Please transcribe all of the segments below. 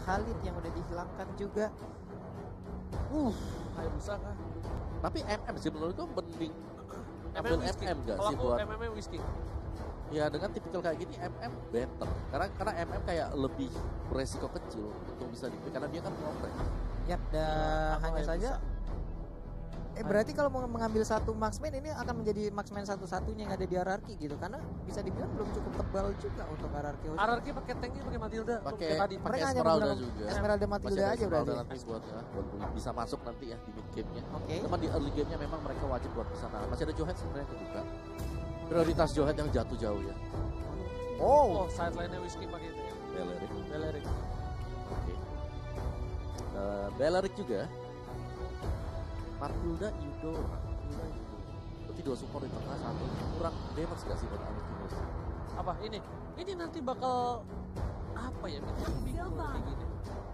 Khalid yang udah dihilangkan juga. Hayabusa kah? Tapi MM sih menurutku mending ambil Whisky. MM gak Kalau sih aku buat MM Whisky. ya dengan tipikal kayak gini MM better karena MM kayak lebih beresiko kecil untuk bisa di karena dia kan progres. Yap, dan Atau hanya Hayabusa. saja berarti kalau mau mengambil satu marksman ini akan menjadi marksman satu-satunya yang ada di hierarki gitu karena bisa dibilang belum cukup tebal juga untuk hierarki. RRQ pakai tanknya pakai Matilda. Pakai Kayak tadi. pakai Mereka hanya Esmeralda menggunakan juga. Esmeralda Masih Matilda ada aja Esmeralda berarti. nanti buat bisa masuk nanti ya di mid game-nya. Oke. Cuman di early game-nya memang mereka wajib buat ke sana. Masih ada Johet sebenarnya yang kebuka. Prioritas Johet yang jatuh jauh ya. Oh, sideline-nya Whisky pakai itu ya. Beleric. Oke. Beleric juga. Matilda Eudora. Berarti dua support di tengah satu kurang damage gak sih buat Alkimus? Apa ini? Ini nanti bakal apa ya? Bingung kayak gini.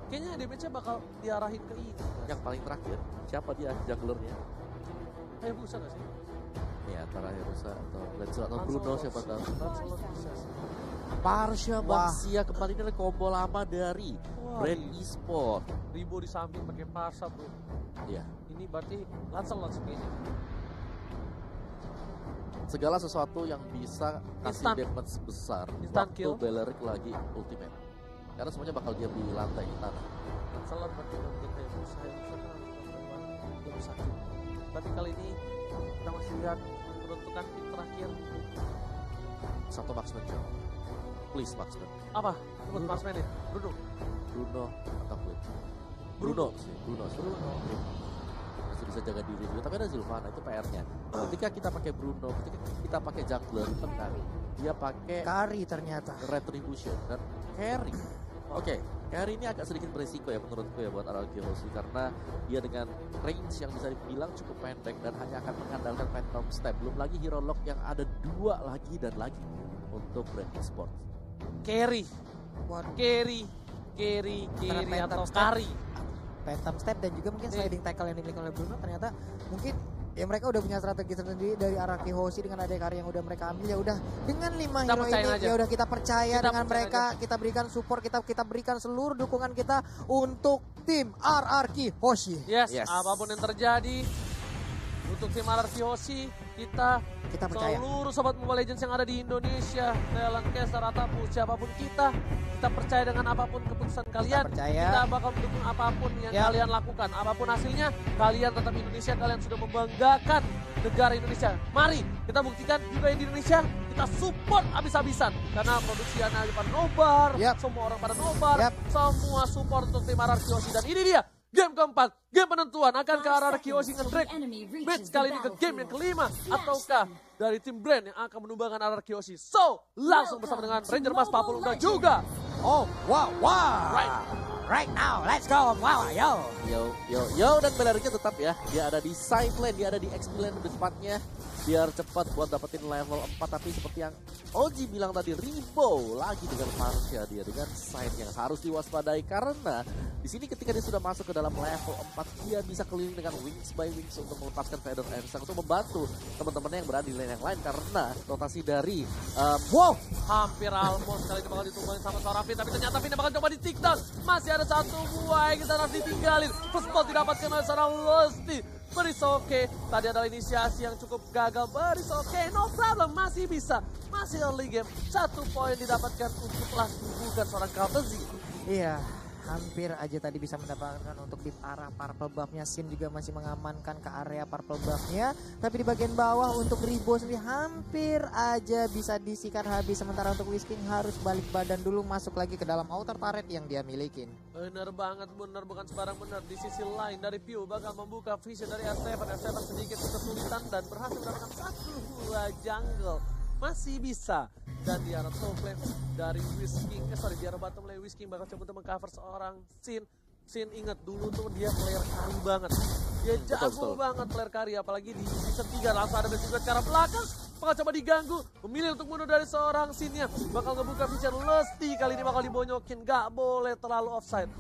Kayaknya damage-nya bakal diarahin ke ini. Yang paling terakhir siapa dia junglernya? Hayabusa gak sih? Ya antara Herusa atau Bledsoe atau Bruno Lancelot. siapa tahu. Lancelot bisa sih. Parsha Wah. Baxia kembali ini ada combo lama dari Wah, Brand Esport. Ribo di samping pakai Parsa bro. Iya. Ini berarti Lancelot kayaknya. Segala sesuatu yang bisa kasih Instant. damage besar Instant waktu kill. Beleric lagi ultimate. Karena semuanya bakal diam di lantai di tanah. Lancelot berarti mungkin Hayabusa. Hayabusa kan lebih sakit. Tapi kali ini kita masih lihat peruntukan pick terakhir. Satu marksman jauh. Please marksman. Apa? Sebut marksman ya? Bruno atau Blade. Bruno sih. Masih bisa jaga diri juga. Tapi ada Zilvana itu PR-nya. Ketika kita pakai Bruno, ketika kita pakai jungler di tengah, dia pakai Kari ternyata. Retribution dan carry. Oke, carry ini agak sedikit beresiko ya menurutku ya buat RRQ Hoshi karena dia dengan range yang bisa dibilang cukup pendek dan hanya akan mengandalkan Phantom Step. Belum lagi Hero Lock yang ada 2 lagi dan lagi untuk Brand Esport. Carry. Waduh. Carry Antara atau Phantom Step. Kari. Phantom Step dan juga mungkin sliding tackle yang dimiliki oleh Bruno ternyata mungkin ya mereka udah punya strategi tersendiri dari Araki Hoshi dengan ada Kari yang udah mereka ambil ya udah dengan 5 Kita hero percayain ini aja. ya udah kita percaya Kita dengan percayain mereka kita berikan support kita berikan seluruh dukungan kita untuk tim RRQ Hoshi. Yes, Yes. apapun yang terjadi untuk tim RRQ Hoshi kita percaya. seluruh sobat Mobile Legends yang ada di Indonesia, Thailand, Caster ataupun siapapun kita percaya dengan apapun keputusan kalian. percaya. Kita bakal mendukung apapun yang Ya. kalian lakukan, apapun hasilnya, kalian tetap Indonesia, kalian sudah membanggakan negara Indonesia. Mari kita buktikan juga yang di Indonesia kita support habis-habisan karena produksi anak pada nobar, Yap. semua orang pada nobar, Yap. semua support untuk tim RRQ Hoshi dan ini dia game keempat, game penentuan akankah RRQ Hoshi nge-drag match kali ini ke game yang kelima ataukah dari tim Brand yang akan menumbangkan RRQ Hoshi. So, langsung bersama dengan Ranger Mas Papul dan juga Oh, wow. Right now, let's go. Wow, Yo dan Belericnya tetap ya. Dia ada di side lane, dia ada di XP lane lebih tepatnya. Biar cepat buat dapetin level 4 tapi seperti yang Oji bilang tadi Ribo lagi dengan Parsha dia dengan side yang harus diwaspadai karena di sini ketika dia sudah masuk ke dalam level 4 dia bisa keliling dengan wings by wings untuk melepaskan Feather Ensang untuk membantu teman-temannya yang berada di lane yang lain karena rotasi dari hampir almost kali ini bakal ditumbangin sama seorang Finn, tapi ternyata Finn bakal coba di take down. Masih ada satu buah yang kita harus ditinggalin. First spot didapatkan oleh seorang Lusty. Berisoke, tadi adalah inisiasi yang cukup gagal. Berisoke, no problem, masih bisa. Masih early game, 1 poin didapatkan untuk last bukan seorang Kaltezi. Iya, hampir aja tadi bisa mendapatkan untuk di arah purple buff-nya. Sin juga masih mengamankan ke area purple buff-nya. Tapi di bagian bawah untuk Ribo sendiri hampir aja bisa disikat habis. Sementara untuk Whisking harus balik badan dulu masuk lagi ke dalam outer turret yang dia milikin. Bener banget, bener bukan sembarang bener. Di sisi lain dari Pew bakal membuka vision dari R7. R7 sedikit kesulitan dan berhasil mendapatkan 1 buah jungle. Masih bisa. Dan di arah top lane dari Whisking, di arah bottom lane Whisking bakal coba untuk mengcover seorang Sin. Sin inget dulu tuh dia player kari banget. Dia jago banget player kari, apalagi di season 3 langsung ada basic ke arah belakang. Bakal coba diganggu, memilih untuk mundur dari seorang Sinnya. Bakal ngebuka vision Lusty, kali ini bakal dibonyokin. Gak boleh terlalu offside.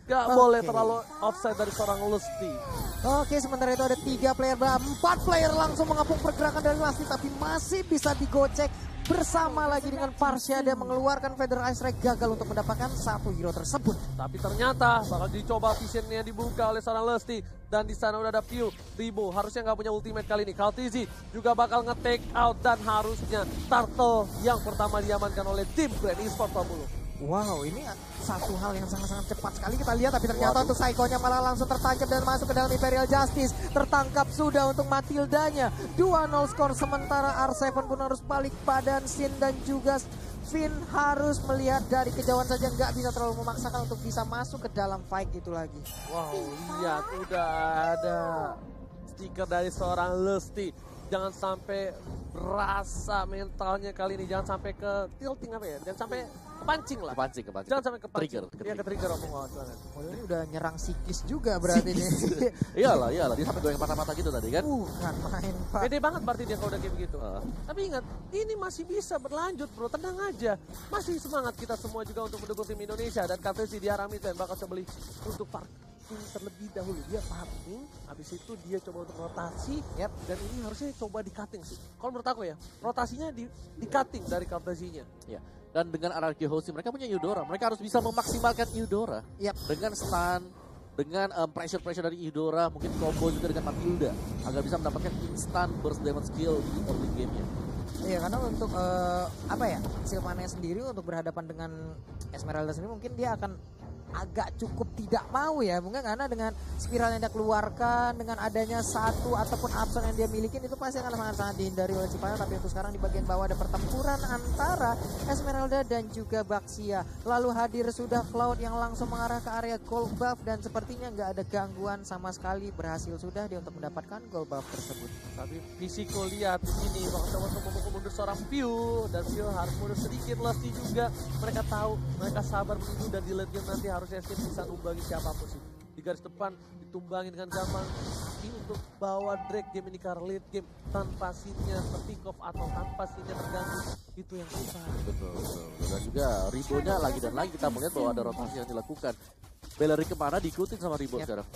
Gak boleh terlalu offside dari seorang Lusty. Oke, sementara itu ada 3 player, 4 player langsung mengepung pergerakan dari Lusty tapi masih bisa digocek bersama lagi dengan Parsyada mengeluarkan Feather Ice Ray, gagal untuk mendapatkan satu hero tersebut. Tapi ternyata bakal dicoba visionnya dibuka oleh seorang Lusty. Dan di sana udah ada Pew. Ribo harusnya nggak punya ultimate kali ini. Kaltizi juga bakal nge-take out dan harusnya Turtle yang pertama diamankan oleh tim Grand Esports Pak Bulu. Wow, ini satu hal yang sangat-sangat cepat sekali kita lihat, tapi ternyata untuk Psycho-nya malah langsung tertancap dan masuk ke dalam Imperial Justice. Tertangkap sudah untuk Matildanya. 2-0 skor, sementara R7 pun harus balik badan. Sin dan juga Finn harus melihat dari kejauhan saja, nggak bisa terlalu memaksakan untuk bisa masuk ke dalam fight itu lagi. Wow, lihat udah ada stiker dari seorang Lusty. Jangan sampai berasa mentalnya kali ini, jangan sampai ke tilting apa ya, jangan sampai kepancing lah. Kepancing. Jangan sampai kepancing. Trigger. Iya, ke-trigger omong silakan. Oh, ini udah nyerang psikis juga berarti nih. Iyalah, dia sampai goyang mata-mata gitu tadi kan. Bukan main, Pak. Pede banget berarti dia kalau udah kayak begitu. Tapi ingat, ini masih bisa berlanjut bro, tenang aja. Masih semangat kita semua juga untuk mendukung tim Indonesia. Dan Kaltizi di arah midlane bakal coba beli untuk farming terlebih dahulu. Dia farming, habis itu dia coba untuk rotasi. Dan ini harusnya coba di cutting sih. Kalau menurut aku ya, rotasinya di cutting dari Kaltizinya. Ya. Dan dengan RRQ hosting mereka punya Eudora, mereka harus bisa memaksimalkan Eudora. Dengan stun, dengan pressure dari Eudora, mungkin combo juga dengan Matilda agar bisa mendapatkan instant burst damage skill di early game-nya. Iya, karena untuk Sylvania sendiri untuk berhadapan dengan Esmeralda sendiri mungkin dia akan agak cukup tidak mau ya, mungkin karena dengan spiral yang dia keluarkan, dengan adanya satu ataupun absen yang dia miliki itu pasti akan sangat-sangat dihindari oleh Cipana. Tapi untuk sekarang di bagian bawah ada pertempuran antara Esmeralda dan juga Baxia. Lalu hadir sudah Cloud yang langsung mengarah ke area gold buff dan sepertinya nggak ada gangguan sama sekali, berhasil sudah dia untuk mendapatkan gold buff tersebut. Tapi Fisiko lihat ini bakal coba untuk memukul mundur seorang Pew, dan Pew harus mundur sedikit. Lusty juga mereka tahu, mereka sabar menunggu, dan di late game nanti harusnya Sin bisa numbangi siapapun sih. Di garis depan ditumbangi dengan gampang. Tapi untuk bawa Drake game ini ke late game tanpa Sinnya pick off atau tanpa Sinnya terganggu, itu yang susah. Betul. Dan juga Ribonya lagi dan lagi kita melihat bahwa ada rotasi yang dilakukan. Bellery kemana diikutin sama Ribo sekarang.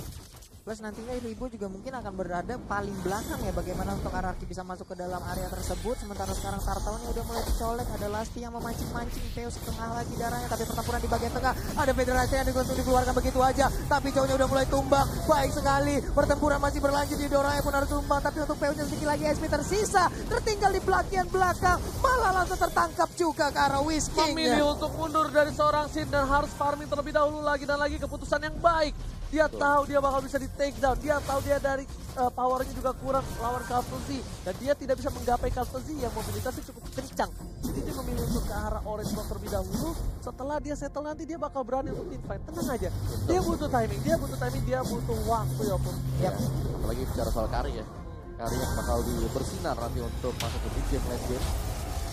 Plus nantinya Ribo juga mungkin akan berada paling belakang ya, bagaimana untuk Araki bisa masuk ke dalam area tersebut. Sementara sekarang Turtle-nya udah mulai dicolek, ada Lusty yang memancing-mancing, Theo setengah lagi darahnya. Tapi pertempuran di bagian tengah, ada Federasi yang dikeluarkan begitu aja. Tapi jauhnya udah mulai tumbang, baik sekali. Pertempuran masih berlanjut, Eudora pun harus tumbang. Tapi untuk Theo-nya sedikit lagi SP tersisa, tertinggal di bagian belakang. Malah langsung tertangkap juga ke arah Whisking. Memilih untuk mundur dari seorang Sin dan harus farming terlebih dahulu lagi dan lagi, keputusan yang baik. Dia tahu dia bakal bisa di take down, dia tahu dia dari powernya juga kurang lawan Kaltizi, dan dia tidak bisa menggapai Kaltizi yang mobilitasnya cukup kencang. Jadi dia memilih untuk ke arah orange block terlebih dahulu. Setelah dia settle nanti dia bakal berani untuk team fight. Tenang aja, dia butuh timing, dia butuh waktu ya pun. Apalagi bicara soal Kari ya, Kari yang bakal bersinar nanti untuk masuk ke big game late game.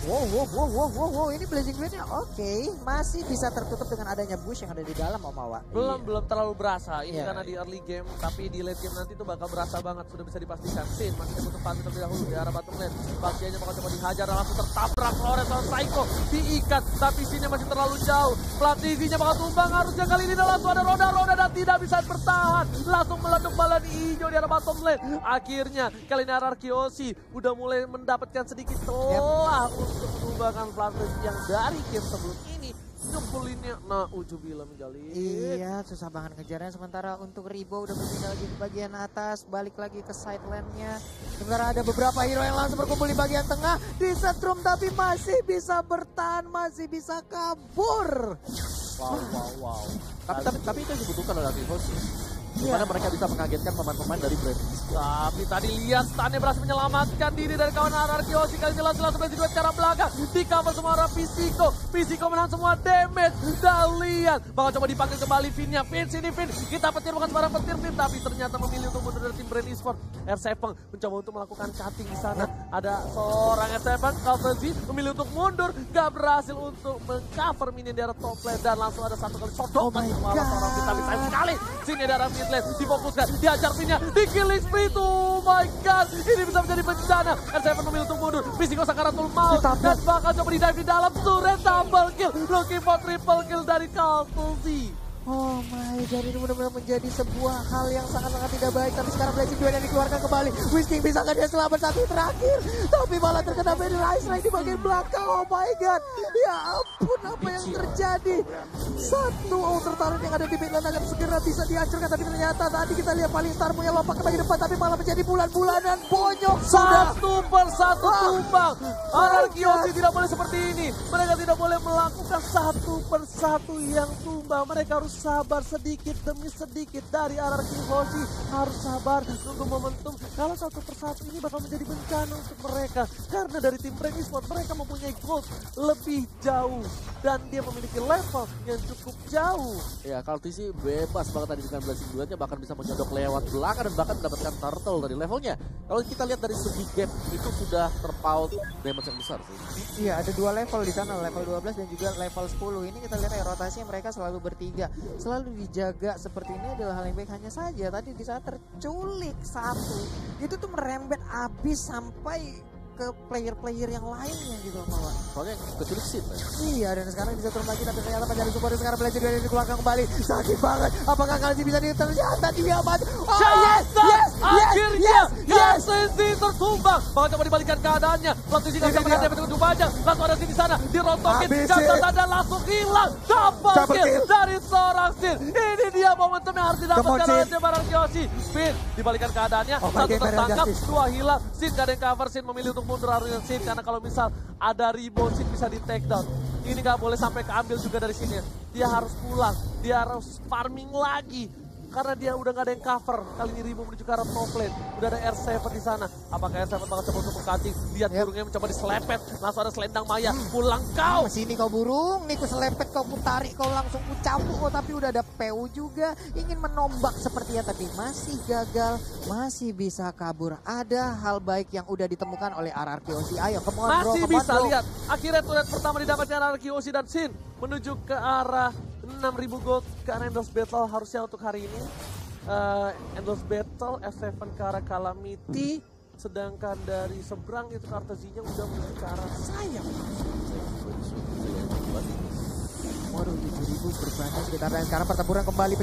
Wow, ini Blazing Blade-nya oke, masih bisa tertutup dengan adanya bush yang ada di dalam Om Awa. Belum terlalu berasa, ini karena di early game, tapi di late game nanti tuh bakal berasa banget, sudah bisa dipastikan. Sin masih butuh pamit terlebih dahulu di arah bottom lane. Bagiannya bakal coba dihajar dan langsung tertabrak oleh seorang Psycho, diikat, tapi Sinnya masih terlalu jauh. Platizinya bakal tumbang, harusnya kali ini langsung ada roda dan tidak bisa bertahan. Langsung meleduk bala di hijau di arah bottom lane. Akhirnya kali ini Ararkiosi udah mulai mendapatkan sedikit celah untuk menumbangkan Platis yang dari game sebelum ini nyebulinnya ujubillah menjalin. Iya, susah banget ngejarnya. Sementara untuk Ribo udah berpindah lagi ke bagian atas, balik lagi ke side lane-nya. Sementara ada beberapa hero yang langsung berkumpul di bagian tengah, disetrum tapi masih bisa bertahan, masih bisa kabur. Wow. Tapi itu yang dibutuhkan oleh Artifos. Gimana mereka bisa mengagetkan pemain-pemain dari Brand. Tapi tadi lihat Stannya berhasil menyelamatkan diri dari kawan Ararkiosi. Kali ini langsung berjuang ke arah belakang. Di cover semua arah Fisiko. Fisiko menahan semua damage. Dan lihat bakal coba dipanggil kembali Finn-nya. Finn, sini Finn. Kita petir bukan sembarang petir Finn. Tapi ternyata memilih untuk mundur dari tim Brand Esports. R7 mencoba untuk melakukan cutting di sana. Ada seorang R7, Kaltizi memilih untuk mundur. Gak berhasil untuk mengcover minion di arah top lane. Dan langsung ada satu kali shot. Oh my God. Tapi sayang sekali. Sini di arah mid lane. Difokuskan. Diajar Finn-nya. Di killing spree. Oh my God, ini bisa menjadi bencana. R7 memilih untuk mundur. Fisiko Sakaratul Maut dan bakal coba di dive di dalam. Suret double kill, looking for triple kill dari Kaltizi. Oh my god, ini benar-benar menjadi sebuah hal yang sangat-sangat tidak baik. Tapi sekarang Blazing Duel yang dikeluarkan kembali. Whisking bisa nggak dia selamat satu terakhir? Tapi malah terkena Very Rise Strike di bagian belakang. Oh my god, ya ampun apa yang terjadi. Satu outer turret yang ada di mid lane akan segera bisa dihancurkan. Tapi ternyata tadi kita lihat paling star punya lompat ke bagian depan. Tapi malah menjadi bulan-bulanan bonyok. Satu persatu tumbang. Ararkiosi tidak boleh seperti ini. Mereka tidak boleh melakukan satu persatu yang tumbang. Mereka harus sabar sedikit demi sedikit. Dari Ararkiosi harus sabar nunggu momentum. Kalau satu persatu ini bakal menjadi bencana untuk mereka. Karena dari tim Brand Esports mereka mempunyai gold lebih jauh. Dan dia memiliki level yang cukup jauh. Ya, Kaltisi bebas banget tadi dengan Blazing Duelnya, bahkan bisa menyodok lewat belakang dan bahkan mendapatkan turtle dari levelnya. Kalau kita lihat dari segi gap itu sudah terpaut damage yang besar sih. Iya, ada 2 level di sana, level 12 dan juga level 10. Ini kita lihat ya, rotasinya mereka selalu bertiga. Selalu dijaga seperti ini adalah hal yang baik. Hanya saja tadi di saat terculik satu, itu tuh merembet habis sampai ke player-player yang lainnya gitu loh Mawar. Soalnya keculik Sin. Iya, dan sekarang bisa turun lagi tapi ternyata mencari support sekarang Blazing Duel dikeluarkan kembali. Sakit banget. Apakah kali bisa ternyata dia mati? Oh yes, yes, Akhirnya yes. Kaltisi tertumbang. Bakal coba dibalikan keadaannya. Kaltisi nggak bisa melihat dia untuk aja. Langsung ada Sin di sana. Dirontokin. Jangan dan langsung hilang. Double kill dari seorang Sin. Ini dia momentum yang harus didapatkan oleh tim Ararkiosi. Spin dibalikan keadaannya. Satu tertangkap, 2 hilang. Sin gak ada yang cover. Sin memilih untuk mundur harusnya Sin. Karena kalau misal ada rebound Sin bisa di take down. Ini gak boleh sampai keambil juga dari Sin ya. Dia harus pulang. Dia harus farming lagi. Karena dia udah gak ada yang cover. Kali ini Rimo menuju ke arah top lane. Udah ada R7 di sana. Apakah R7 bakal coba untuk mengkating? Lihat burungnya mencoba diselepet. Langsung ada selendang Maya. Pulang kau. Sini kau burung, nih ku selepet, kau ku tarik, kau langsung ku cambuk. Oh, tapi udah ada PU juga. Ingin menombak sepertinya tapi masih gagal. Masih bisa kabur. Ada hal baik yang udah ditemukan oleh Ararkiosi. Ayo, come on bro, masih come on, bisa bro. lihat. Akhirnya turret pertama didapatkan Ararkiosi dan Sin. Menuju ke arah 6.000 gold ke arah Endless Battle harusnya untuk hari ini. Endless Battle, S7 ke arah Calamity. Sedangkan dari seberang itu Kartasinya udah menuju ke arah sayap. Waduh, 7.000 berbanding sekitar dan sekarang pertempuran kembali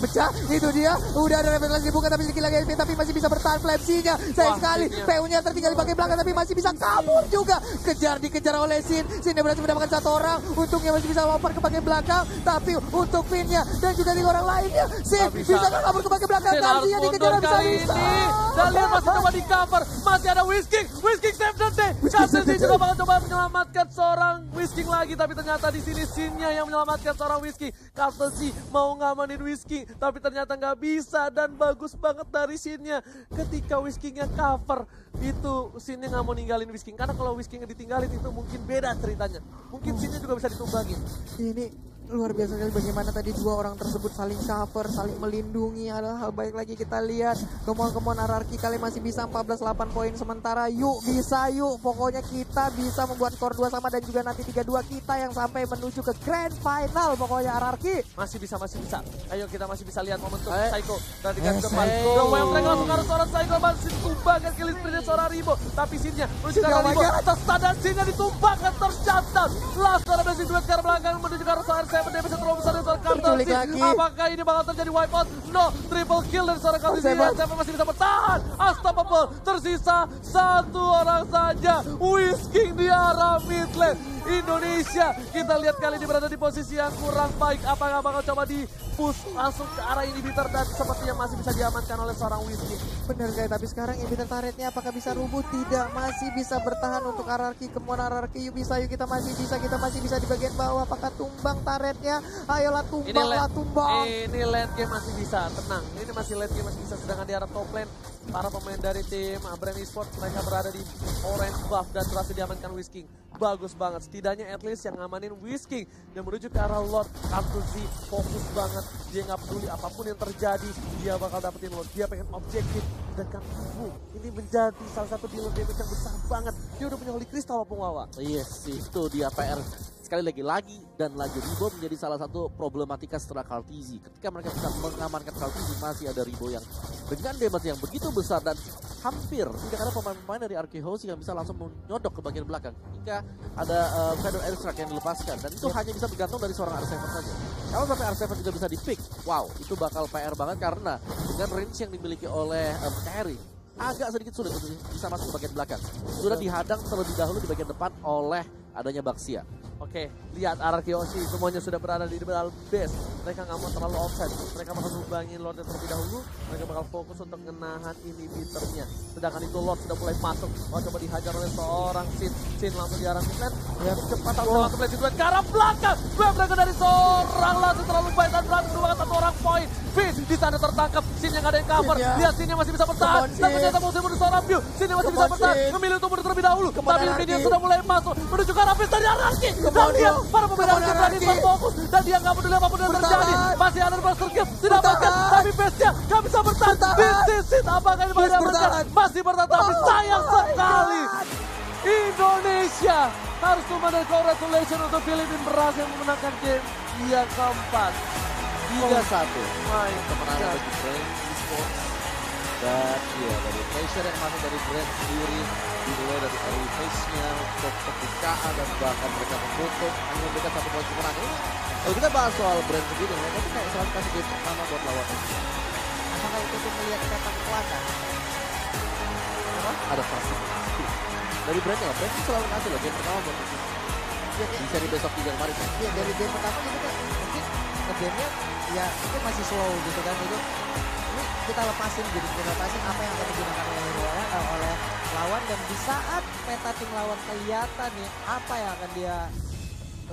pecah, itu dia, udah ada level lagi dibuka tapi sedikit lagi SP tapi masih bisa bertahan Flamsy-nya, sayang sekali, PU-nya tertinggal di bagian belakang tapi masih bisa kabur juga, dikejar oleh Sin yang berhasil mendapatkan 1 orang, untungnya masih bisa lompat ke bagian belakang, tapi untuk Finn-nya dan juga 3 orang lainnya, Sin bisa kabur ke bagian belakang, Kartasinya dikejar bisa. Dan lihat masih coba di cover, masih ada Whisking save the day, Kartasi juga bakal coba menyelamatkan seorang Whisking lagi, tapi ternyata di sini Sin-nya yang menyelamatkan seorang Whisking. Kartasi mau ngamanin Whisking tapi ternyata nggak bisa dan bagus banget dari Sin-nya ketika Whisking-nya cover itu Sin-nya nggak mau ninggalin Whisking karena kalau Whisking-nya ditinggalin itu mungkin beda ceritanya, mungkin Sin-nya juga bisa ditumbangin. Ini luar biasa sekali bagaimana tadi 2 orang tersebut saling cover, saling melindungi. Adalah hal baik lagi kita lihat. Kemon Ararki kali masih bisa 14-8 poin sementara. Yuk bisa yuk. Pokoknya kita bisa membuat skor 2 sama dan juga nanti 3-2 kita yang sampai menuju ke grand final. Pokoknya Ararki. Masih bisa. Ayo kita masih bisa lihat momentum Psycho. Dan di depan. Yang mereka langsung harus seorang Psycho masih tumbangkan kill sprintnya seorang Rimo. Tapi Sin-nya menuju ke arah Rimo. Atas standar Sin-nya ditumbangkan tercatat. Langsung ada Blazing Duel ke arah belakang menuju ke arah seorang dia bisa terlalu besar dari seorang Kartasi. Apakah ini bakal terjadi wipe out? No, triple kill dari seorang Kartasi. Siapa masih bisa bertahan? Unstoppable. Tersisa 1 orang saja. Whisking di arah mid lane Indonesia. Kita lihat kali ini berada di posisi yang kurang baik. Apakah bakal coba di push langsung ke arah inhibitor dan sepertinya masih bisa diamankan oleh seorang Whisking. Benar guys, tapi sekarang inhibitor turretnya apakah bisa rubuh? Tidak, masih bisa bertahan untuk Ararki. Kemon Ararki, yuk bisa, yuk kita masih bisa di bagian bawah. Apakah tumbang turretnya? Ayolah tumbang. Ini late game masih bisa, tenang. Ini masih late game masih bisa. Sedangkan di arah top lane para pemain dari tim Brand Esports mereka berada di orange buff dan berhasil diamankan Whisking. Bagus banget, setidaknya at least yang ngamanin Whisking dan menuju ke arah Lord. Kartuzi fokus banget, dia nggak peduli apapun yang terjadi, dia bakal dapetin Lord, dia pengen objektif. Dan Kartuzi ini menjadi salah satu dealer damage yang besar banget, dia udah punya Holy Crystal walaupun Wawa. Yes, itu dia PR. Sekali lagi dan lagi Ribo menjadi salah satu problematika setelah Kartizi. Ketika mereka bisa mengamankan Kartizi, masih ada Ribo yang dengan damage yang begitu besar dan hampir tidak ada pemain-pemain dari Arkehouse yang bisa langsung menyodok ke bagian belakang jika ada Shadow Airstrike yang dilepaskan, dan itu hanya bisa bergantung dari seorang R7 saja. Kalau sampai R7 juga bisa di-pick, wow, itu bakal PR banget karena dengan range yang dimiliki oleh Terry agak sedikit sulit untuk bisa masuk ke bagian belakang. Sudah dihadang terlebih dahulu di bagian depan oleh adanya Baxia. Oke, lihat Arkehouse semuanya sudah berada di dalam base. Mereka nggak mau terlalu offset. Mereka bakal nubangin Lordnya terlebih dahulu. Mereka bakal fokus untuk menahan inhibitornya. Sedangkan itu Lord sudah mulai masuk. Oh, coba dihajar oleh seorang Sin. Sin langsung diarah Midland. Ya, cepat langsung melihat itu ke arah belakang. Mereka dari seorang langsung terlalu baik dan berhasil menemukan satu orang poin. Fizz di sana tertangkap. Sin yang ada yang cover. Lihat Sinnya masih bisa bertahan. Dan ternyata musuh mundur seorang View. Sinnya masih bisa bertahan. Memilih untuk mundur terlebih dahulu. Tapi Minion sudah mulai masuk menuju ke arah Fizz dari Araki. Dan lihat para pemain Araki berani berfokus. Dan dia nggak peduli apapun yang terjadi. Masih ada Master Kill didapatkan. Tapi Fizz-nya nggak bisa bertahan. This is apakah ini masih bertahan. Tapi sayang sekali. Indonesia harus memandang congratulations untuk Filipina berhasil memenangkan game yang keempat. 3-1 kemenangan bagi Brand Esports. Dan ya, dari pressure yang masuk dari Brand sendiri dimulai dari early phase-nya untuk pembukaan dan bahkan mereka menutup hanya memberikan 1 poin kemenangan. Kalau kita bahas soal Brand sendiri, mereka tuh kayak selalu kasih game pertama buat lawan. Apakah itu untuk melihat sepak kuasa? Ada pasti dari Brand-nya lah, Brand itu selalu kasih lah game pertama buat itu. Ya, di seri besok 3 kemarin. Iya, dari game pertama itu kan mungkin nge-game-nya ya itu masih slow gitu kan, itu ini kita lepasin gitu, kita lepasin apa yang akan digunakan oleh lawan, dan di saat peta tim lawan kelihatan nih apa yang akan dia